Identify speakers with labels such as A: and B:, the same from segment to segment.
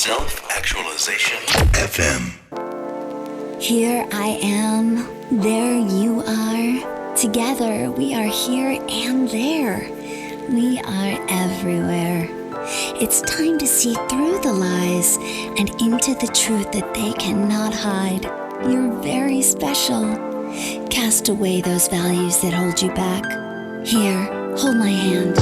A: Self-Actualization FM.
B: Here I am, there you are. Together we are here and there. We are everywhere. It's time to see through the lies and into the truth that they cannot hide. You're very special. Cast away those values that hold you back. Here, hold my hand.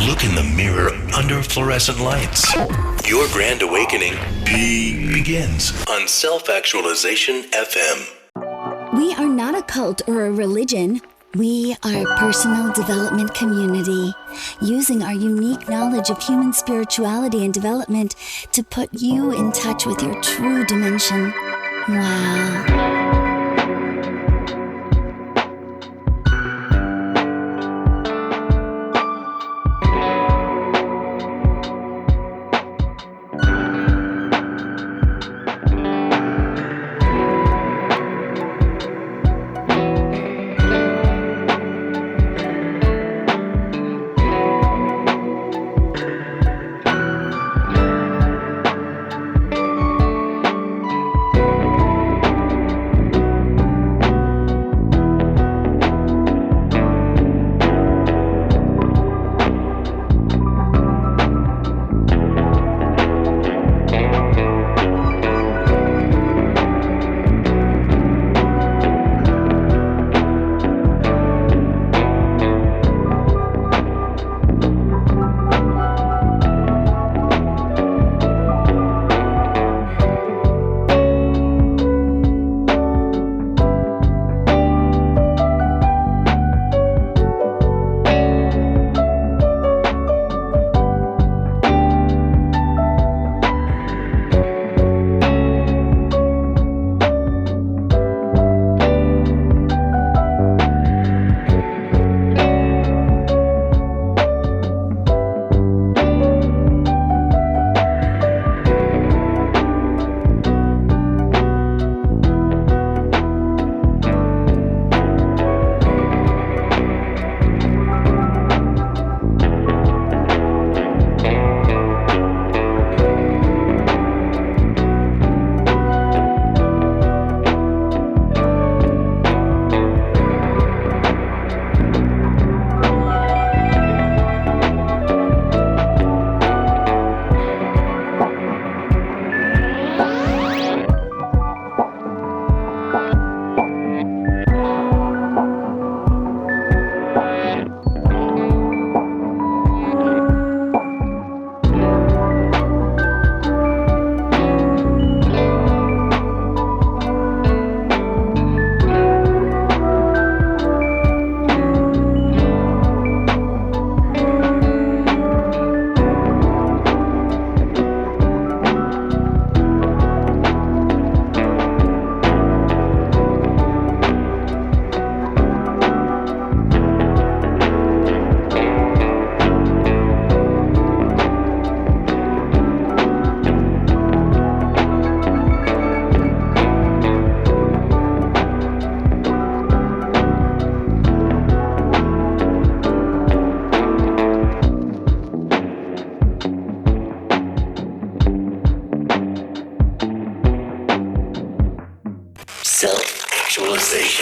A: Look in the mirror under fluorescent lights. Your grand awakening begins on Self-Actualization FM.
B: We are not a cult or a religion. We are a personal development community, using our unique knowledge of human spirituality and development to put you in touch with your true dimension. Wow.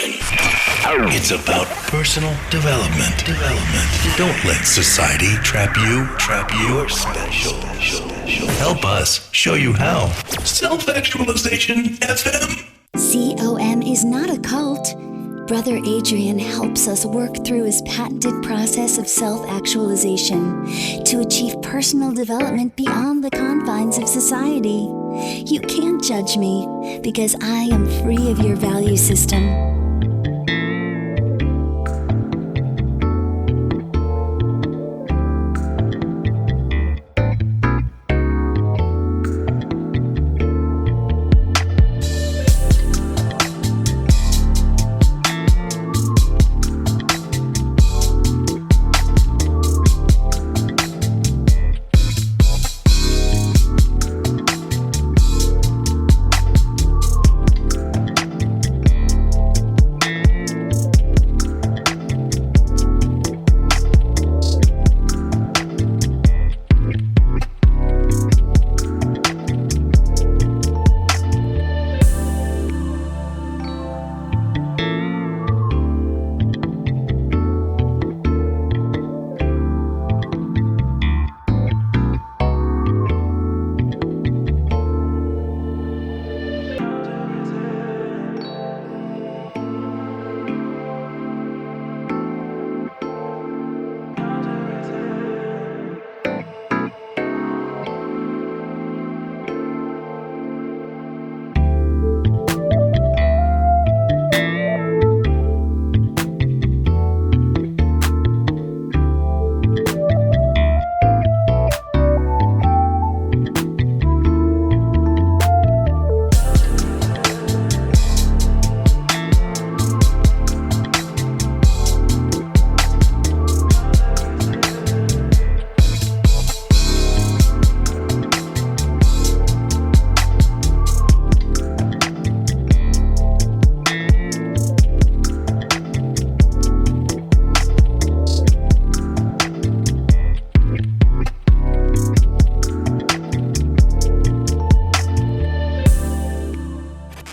A: Self-actualization. It's about personal development. Don't let society trap you. You're special. Help us show you how. Self-actualization FM.
B: COM is not a cult. Brother Adrian helps us work through his patented process of self-actualization to achieve personal development beyond the confines of society. You can't judge me because I am free of your value system.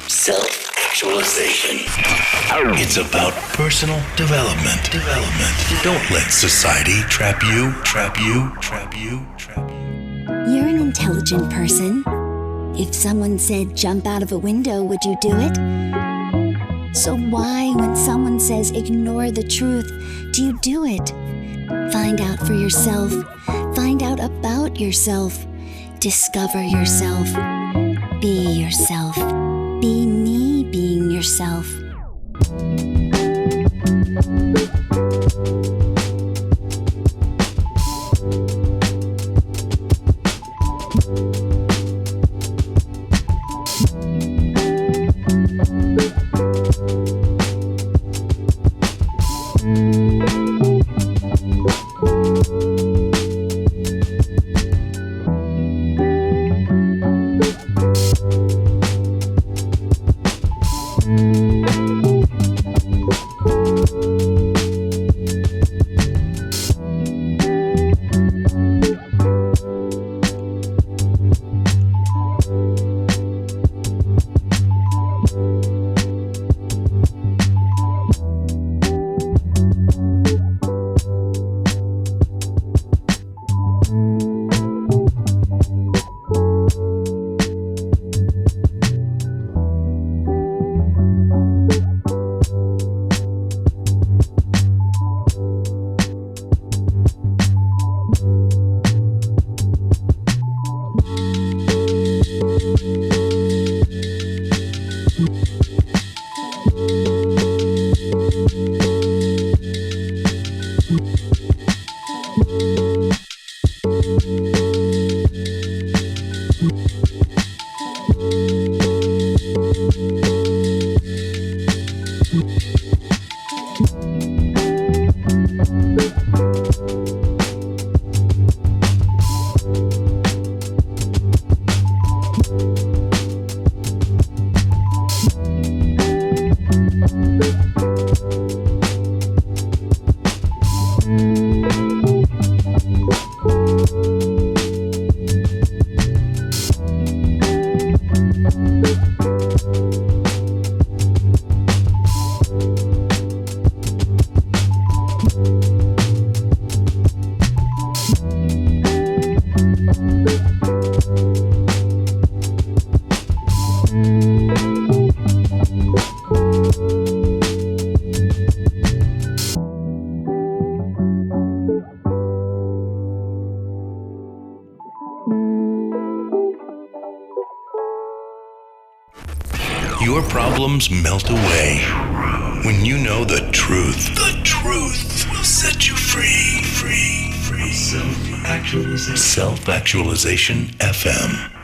A: Self-actualization. It's about personal development. Don't let society trap you.
B: You're an intelligent person. If someone said jump out of a window, would you do it? So why, when someone says ignore the truth, do you do it? Find out for yourself. Find out about yourself. Discover yourself. Be yourself. Be me being yourself.
A: Your problems melt away when you know the truth. The truth will set you free, free, free. Self-actualization FM.